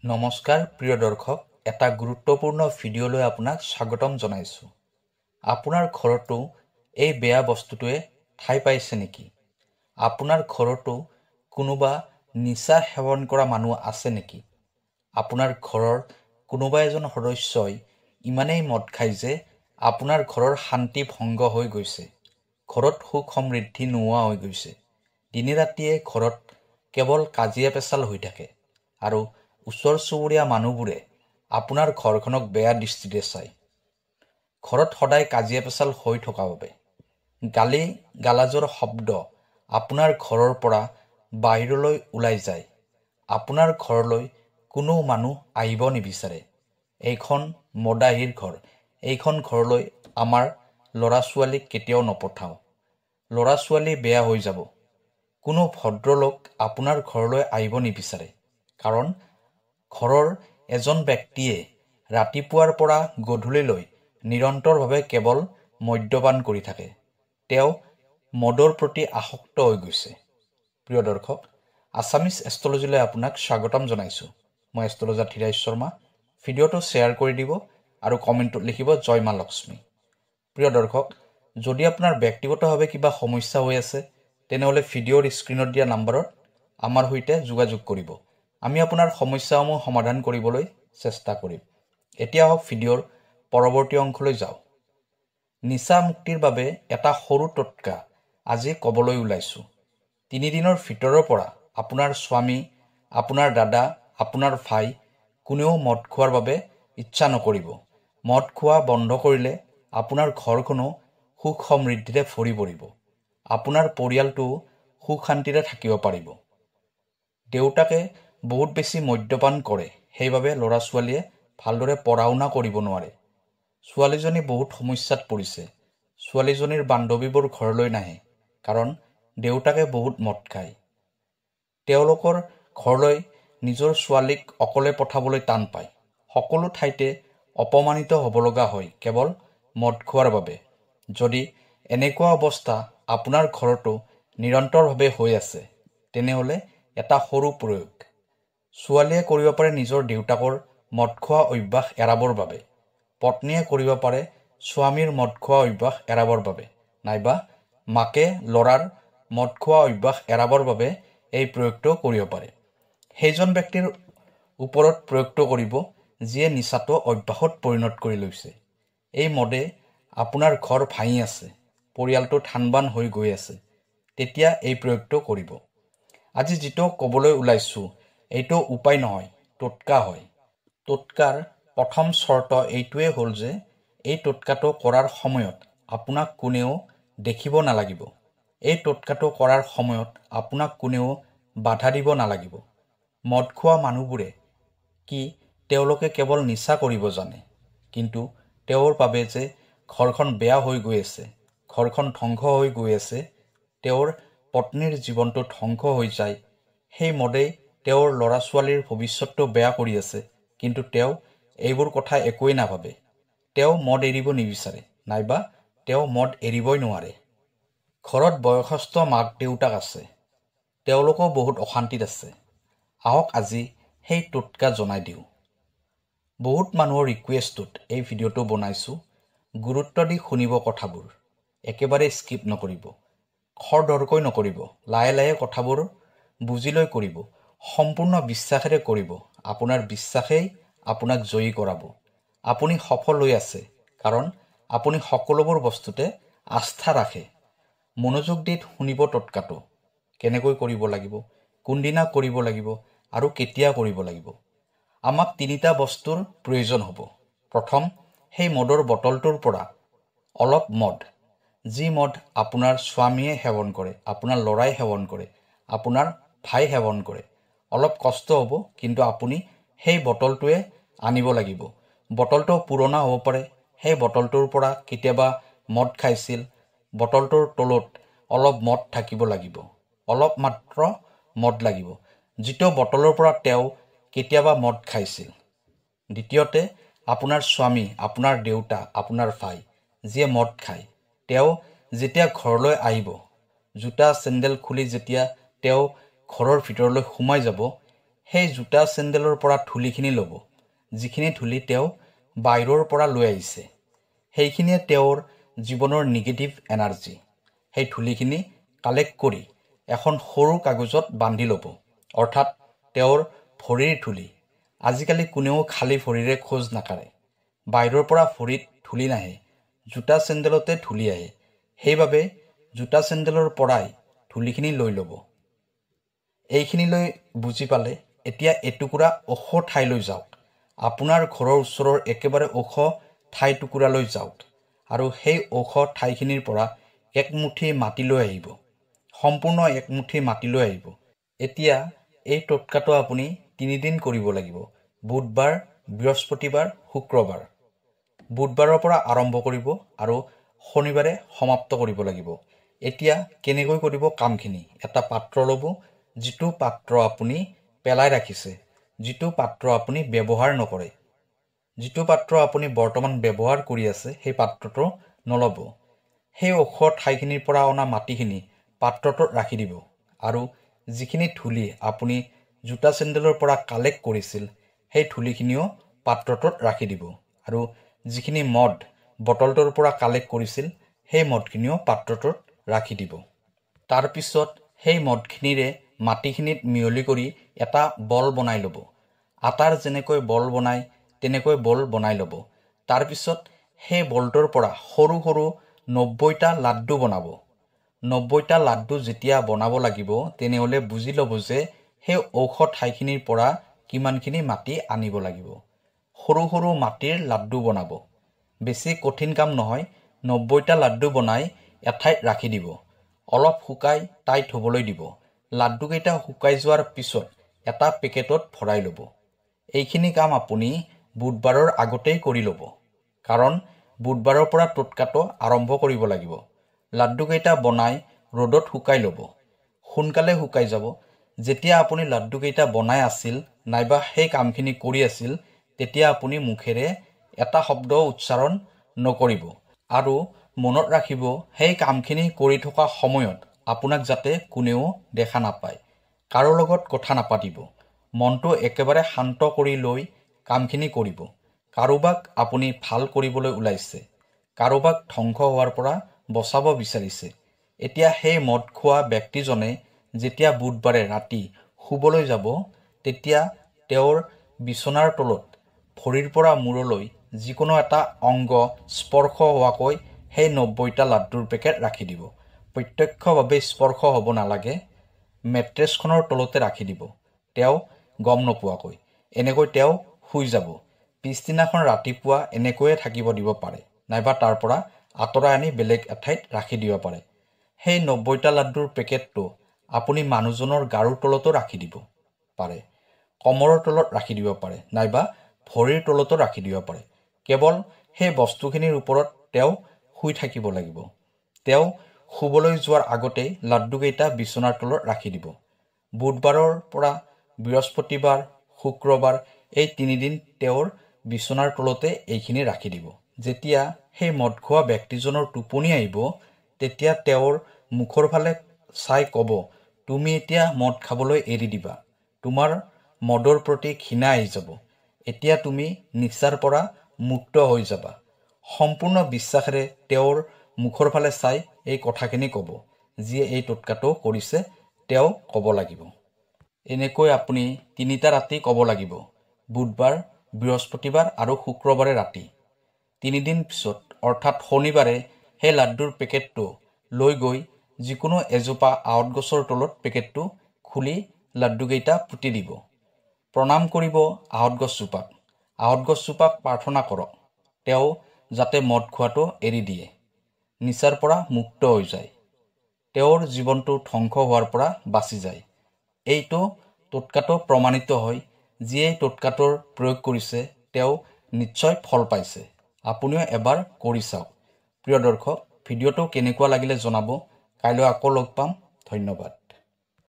নমস্কাৰ প্ৰিয় দৰ্শক, এটা গুৰুত্বপূৰ্ণ ভিডিঅ'লৈ আপোনাক স্বাগতম জনাইছোঁ। আপোনাৰ ঘৰতো এই বেয়া বস্তুটোৱে ঠাই পাইছে নেকি? আপোনাৰ ঘৰতো কোনোবা নিচা সেৱন কৰা মানুহ আছে নেকি? আপোনাৰ ঘৰৰ কোনোবা এজন সদস্যই ইমানেই মদ খায় যে আপোনাৰ ঘৰৰ শান্তি ভংগ হৈ গৈছে। ঘৰত সুখ সমৃদ্ধি নোহোৱা হৈ গৈছে। দিনে ৰাতিয়ে ঘৰত কেৱল কাজিয়া পেচাল হৈ থাকে আৰু ওচৰ চুবুৰীয়া মানুহবোৰে আপোনাৰ ঘৰখনক বেয়া দৃষ্টিৰে চায়। ঘৰত সদায় কাজিয়া পেচাল হৈ থকা বাবে গালি গালাজৰ শব্দ আপোনাৰ ঘৰৰ পৰা বাহিৰলৈ ওলাই যায়। আপোনাৰ ঘৰলৈ কোনো মানুহ আহিব নিবিচাৰে। এইখন মদাহীৰ ঘৰ। এইখন ঘৰলৈ আমাৰ ল'ৰা ছোৱালীক কেতিয়াও নপঠাওঁ। ল'ৰা ছোৱালী বেয়া হৈ যাব। কোনো ভদ্ৰলোক আপোনাৰ ঘৰলৈ আহিব নিবিচাৰে, কাৰণ ঘৰৰ এজন ব্যক্তিয়ে ৰাতিপুৱাৰ পৰা গধূলিলৈ নিৰন্তৰভাৱে কেৱল মদ্যপান কৰি থাকে। তেওঁ মদৰ প্ৰতি আসক্ত হৈ গৈছে। প্ৰিয় দৰ্শক, আছামিজ এষ্ট্ৰলজীলৈ আপোনাক স্বাগতম জনাইছোঁ। মই এষ্ট্ৰলজাৰ ধীৰাজ শৰ্মা। ভিডিঅ'টো শ্বেয়াৰ কৰি দিব আৰু কমেণ্টত লিখিব জয় মা লক্ষ্মী। প্ৰিয় দৰ্শক, যদি আপোনাৰ ব্যক্তিগতভাৱে কিবা সমস্যা হৈ আছে, তেনেহ'লে ভিডিঅ'ৰ স্ক্ৰীণত দিয়া নম্বৰত আমাৰ সৈতে যোগাযোগ কৰিব। আমি আপোনাৰ সমস্যাসমূহ সমাধান কৰিবলৈ চেষ্টা কৰিম। এতিয়া আহক ভিডিঅ'ৰ পৰৱৰ্তী অংশলৈ যাওঁ। নিচা মুক্তিৰ বাবে এটা সৰু টোটকা আজি ক'বলৈ ওলাইছোঁ। 3 দিনৰ ভিতৰৰ পৰা আপোনাৰ স্বামী, আপোনাৰ দাদা, আপোনাৰ ভাই কোনেও মদ খোৱাৰ বাবে ইচ্ছা নকৰিব। মদ খোৱা বন্ধ কৰিলে আপোনাৰ ঘৰখনো সুখ সমৃদ্ধিৰে ভৰি পৰিব। আপোনাৰ পৰিয়ালটোও সুখ শান্তিৰে থাকিব পাৰিব। দেউতাকে বহুত বেছি মদ্যপান কৰে, সেইবাবে ল'ৰা ছোৱালীয়ে ভালদৰে পঢ়া শুনা কৰিব নোৱাৰে। ছোৱালীজনী বহুত সমস্যাত পৰিছে। ছোৱালীজনীৰ বান্ধৱীবোৰ ঘৰলৈ নাহে, কাৰণ দেউতাকে বহুত মদ খায়। তেওঁলোকৰ ঘৰলৈ নিজৰ ছোৱালীক অকলে পঠাবলৈ টান পায়। সকলো ঠাইতে অপমানিত হ'ব লগা হয় কেৱল মদ খোৱাৰ বাবে। যদি এনেকুৱা অৱস্থা আপোনাৰ ঘৰতো নিৰন্তৰভাৱে হৈ আছে, তেনেহ'লে এটা সৰু প্ৰয়োগ ছোৱালীয়ে কৰিব পাৰে নিজৰ দেউতাকৰ মদ খোৱা অভ্যাস এৰাবৰ বাবে। পত্নীয়ে কৰিব পাৰে স্বামীৰ মদ খোৱা অভ্যাস এৰাবৰ বাবে, নাইবা মাকে ল'ৰাৰ মদ খোৱা অভ্যাস এৰাবৰ বাবে এই প্ৰয়োগটো কৰিব পাৰে। সেইজন ব্যক্তিৰ ওপৰত প্ৰয়োগটো কৰিব যিয়ে নিচাটো অভ্যাসত পৰিণত কৰি লৈছে। এই মদে আপোনাৰ ঘৰ ভাঙি আছে, পৰিয়ালটো থানবান হৈ গৈ আছে, তেতিয়া এই প্ৰয়োগটো কৰিব। আজি যিটো ক'বলৈ ওলাইছোঁ, এইটো উপায় নহয়, টোটকা হয়। টোটকাৰ প্ৰথম চৰ্ত এইটোৱেই হ'ল যে এই টোটকাটো কৰাৰ সময়ত আপোনাক কোনেও দেখিব নালাগিব। এই টোটকাটো কৰাৰ সময়ত আপোনাক কোনেও বাধা দিব নালাগিব। মদ খোৱা মানুহবোৰে কি তেওঁলোকে কেৱল নিচা কৰিব জানে, কিন্তু তেওঁৰ বাবে যে ঘৰখন বেয়া হৈ গৈ আছে, ঘৰখন ধ্বংস হৈ গৈ আছে, তেওঁৰ পত্নীৰ জীৱনটো ধ্বংস হৈ যায়, সেই মদেই তেওঁৰ ল'ৰা ছোৱালীৰ ভৱিষ্যতটো বেয়া কৰি আছে, কিন্তু তেওঁ এইবোৰ কথা একোৱেই নাভাবে। তেওঁ মদ এৰিব নিবিচাৰে, নাইবা তেওঁ মদ এৰিবই নোৱাৰে। ঘৰত বয়সস্থ মাক দেউতাক আছে, তেওঁলোকো বহুত অশান্তিত আছে। আহক আজি সেই টোটকা জনাই দিওঁ। বহুত মানুহৰ ৰিকুৱেষ্টত এই ভিডিঅ'টো বনাইছোঁ। গুৰুত্ব দি শুনিব কথাবোৰ, একেবাৰে স্কিপ নকৰিব, খৰধৰকৈ নকৰিব, লাহে লাহে কথাবোৰ বুজি লৈ কৰিব। সম্পূৰ্ণ বিশ্বাসেৰে কৰিব। আপোনাৰ বিশ্বাসেই আপোনাক জয়ী কৰাব। আপুনি সফল হৈ আছে, কাৰণ আপুনি সকলোবোৰ বস্তুতে আস্থা ৰাখে। মনোযোগ দি শুনিব টোটকাটো। কেনেকৈ কৰিব লাগিব, কোনদিনা কৰিব লাগিব আৰু কেতিয়া কৰিব লাগিব। আমাক 3টা বস্তুৰ প্ৰয়োজন হ'ব। প্ৰথম, সেই মদৰ বটলটোৰ পৰা অলপ মদ, যি মদ আপোনাৰ স্বামীয়ে সেৱন কৰে, আপোনাৰ ল'ৰাই সেৱন কৰে, আপোনাৰ ভাই সেৱন কৰে। অলপ কষ্ট হ'ব, কিন্তু আপুনি সেই বটলটোৱে আনিব লাগিব। বটলটো পুৰণা হ'ব পাৰে, সেই বটলটোৰ পৰা কেতিয়াবা মদ খাইছিল, বটলটোৰ তলত অলপ মদ থাকিব লাগিব, অলপ মাত্ৰ মদ লাগিব, যিটো বটলৰ পৰা তেওঁ কেতিয়াবা মদ খাইছিল। দ্বিতীয়তে, আপোনাৰ স্বামী, আপোনাৰ দেউতা, আপোনাৰ ভাই যিয়ে মদ খায়, তেওঁ যেতিয়া ঘৰলৈ আহিব, জোতা চেণ্ডেল খুলি যেতিয়া তেওঁ ঘৰৰ ভিতৰলৈ সোমাই যাব, সেই জোতা চেণ্ডেলৰ পৰা ধূলিখিনি ল'ব, যিখিনি ধূলি তেওঁ বাহিৰৰ পৰা লৈ আহিছে। সেইখিনিয়ে তেওঁৰ জীৱনৰ নিগেটিভ এনাৰ্জি। সেই ধূলিখিনি কালেক্ট কৰি এখন সৰু কাগজত বান্ধি ল'ব, অৰ্থাৎ তেওঁৰ ভৰিৰ ধূলি। আজিকালি কোনেও খালী ভৰিৰে খোজ নাকাঢ়ে। বাহিৰৰ পৰা ভৰিত ধূলি নাহে, জোতা চেণ্ডেলতে ধূলি আহে। সেইবাবে জোতা চেণ্ডেলৰ পৰাই ধূলিখিনি লৈ ল'ব। এইখিনিলৈ বুজি পালে এতিয়া এটুকুৰা ওখ ঠাইলৈ যাওক। আপোনাৰ ঘৰৰ ওচৰৰ একেবাৰে ওখ ঠাই টুকুৰালৈ যাওক আৰু সেই ওখ ঠাইখিনিৰ পৰা একমুঠি মাটি লৈ আহিব, সম্পূৰ্ণ একমুঠি মাটি লৈ আহিব। এতিয়া এই টোটকাটো আপুনি 3 দিন কৰিব লাগিব, বুধবাৰ, বৃহস্পতিবাৰ, শুক্ৰবাৰ। বুধবাৰৰ পৰা আৰম্ভ কৰিব আৰু শনিবাৰে সমাপ্ত কৰিব লাগিব। এতিয়া কেনেকৈ কৰিব কামখিনি? এটা পাত্ৰ ল'ব, যিটো পাত্ৰ আপুনি পেলাই ৰাখিছে, যিটো পাত্ৰ আপুনি ব্যৱহাৰ নকৰে, যিটো পাত্ৰ আপুনি বৰ্তমান ব্যৱহাৰ কৰি আছে, সেই পাত্ৰটো নল'ব। সেই ওখ ঠাইখিনিৰ পৰা অনা মাটিখিনি পাত্ৰটোত ৰাখি দিব আৰু যিখিনি ধূলি আপুনি জোতা চেণ্ডেলৰ পৰা কালেক্ট কৰিছিল, সেই ধূলিখিনিও পাত্ৰটোত ৰাখি দিব আৰু যিখিনি মদ বটলটোৰ পৰা কালেক্ট কৰিছিল, সেই মদখিনিও পাত্ৰটোত ৰাখি দিব। তাৰপিছত সেই মদখিনিৰে মাটিখিনিত মিহলি কৰি এটা বল বনাই ল'ব। আটাৰ যেনেকৈ বল বনায় তেনেকৈ বল বনাই ল'ব। তাৰপিছত সেই বলটোৰ পৰা সৰু সৰু 90টা লাড্ডু বনাব। 90টা লাড্ডু যেতিয়া বনাব লাগিব, তেনেহ'লে বুজি ল'ব যে সেই ওখ ঠাইখিনিৰ পৰা কিমানখিনি মাটি আনিব লাগিব। সৰু সৰু মাটিৰ লাড্ডু বনাব। বেছি কঠিন কাম নহয়। 90টা লাড্ডু বনাই এঠাইত ৰাখি দিব। অলপ শুকাই টাইট হ'বলৈ দিব। লাড্ডুকেইটা শুকাই যোৱাৰ পিছত এটা পেকেটত ভৰাই ল'ব। এইখিনি কাম আপুনি বুধবাৰৰ আগতেই কৰি ল'ব, কাৰণ বুধবাৰৰ পৰা টোটকাটো আৰম্ভ কৰিব লাগিব। লাড্ডুকেইটা বনাই ৰ'দত শুকাই ল'ব। সোনকালে শুকাই যাব। যেতিয়া আপুনি লাড্ডুকেইটা বনাই আছিল নাইবা সেই কামখিনি কৰি আছিল, তেতিয়া আপুনি মুখেৰে এটা শব্দ উচ্চাৰণ নকৰিব আৰু মনত ৰাখিব সেই কামখিনি কৰি থকা সময়ত আপোনাক যাতে কোনেও দেখা নাপায়, কাৰো লগত কথা নাপাতিব। মনটো একেবাৰে শান্ত কৰি লৈ কামখিনি কৰিব। কাৰোবাক আপুনি ভাল কৰিবলৈ ওলাইছে, কাৰোবাক ধ্বংস হোৱাৰ পৰা বচাব বিচাৰিছে। এতিয়া সেই মদ খোৱা ব্যক্তিজনে যেতিয়া বুধবাৰে ৰাতি শুবলৈ যাব, তেতিয়া তেওঁৰ বিচনাৰ তলত ভৰিৰ পৰা মূৰলৈ যিকোনো এটা অংগ স্পৰ্শ হোৱাকৈ সেই 90টা লাড্ডুৰ পেকেট ৰাখি দিব। প্ৰত্যক্ষভাৱে স্পৰ্শ হ'ব নালাগে, মেট্ৰেছখনৰ তলতে ৰাখি দিব, তেওঁ গম নোপোৱাকৈ। এনেকৈ তেওঁ শুই যাব। পিছদিনাখন ৰাতিপুৱা এনেকৈয়ে থাকিব দিব পাৰে, নাইবা তাৰ পৰা আঁতৰাই আনি বেলেগ এঠাইত ৰাখি দিব পাৰে। সেই 90টা লাড্ডুৰ পেকেটটো আপুনি মানুহজনৰ গাৰুৰ তলতো ৰাখি দিব পাৰে, কমৰৰ তলত ৰাখি দিব পাৰে, নাইবা ভৰিৰ তলতো ৰাখি দিব পাৰে। কেৱল সেই বস্তুখিনিৰ ওপৰত তেওঁ শুই থাকিব লাগিব। তেওঁ শুবলৈ যোৱাৰ আগতেই লাড্ডুকেইটা বিচনাৰ তলত ৰাখি দিব। বুধবাৰৰ পৰা বৃহস্পতিবাৰ, শুক্ৰবাৰ এই 3 দিন তেওঁৰ বিচনাৰ তলতে এইখিনি ৰাখি দিব। যেতিয়া সেই মদ খোৱা ব্যক্তিজনৰ টোপনি আহিব, তেতিয়া তেওঁৰ মুখৰ ফালে চাই ক'ব, তুমি এতিয়া মদ খাবলৈ এৰি দিবা। তোমাৰ মদৰ প্ৰতি ঘৃণা আহি যাব। এতিয়া তুমি নিচাৰ পৰা মুক্ত হৈ যাবা। সম্পূৰ্ণ বিশ্বাসেৰে তেওঁৰ মুখৰ ফালে চাই এই কথাখিনি ক'ব। যিয়ে এই টোটকাটো কৰিছে তেওঁ ক'ব লাগিব। এনেকৈ আপুনি 3টা ৰাতি ক'ব লাগিব, বুধবাৰ, বৃহস্পতিবাৰ আৰু শুক্ৰবাৰে ৰাতি। 3 দিন পিছত অৰ্থাৎ শনিবাৰে সেই লাড্ডুৰ পেকেটটো লৈ গৈ যিকোনো এজোপা আঁহত গছৰ তলত পেকেটটো খুলি লাড্ডুকেইটা পুতি দিব। প্ৰণাম কৰিব আঁহত গছজোপাক। আঁহত গছজোপাক প্ৰাৰ্থনা কৰক, তেওঁ যাতে মদ খোৱাটো এৰি দিয়ে, নিচাৰ পৰা মুক্ত হৈ যায়, তেওঁৰ জীৱনটো ধ্বংস হোৱাৰ পৰা বাচি যায়। এইটো টোটকাটো প্ৰমাণিত হয়। যিয়ে টোটকাটোৰ প্ৰয়োগ কৰিছে তেওঁ নিশ্চয় ফল পাইছে। আপুনিও এবাৰ কৰি চাওক। প্ৰিয় দৰ্শক, ভিডিঅ'টো কেনেকুৱা লাগিলে জনাব। কাইলৈ আকৌ লগ পাম। ধন্যবাদ।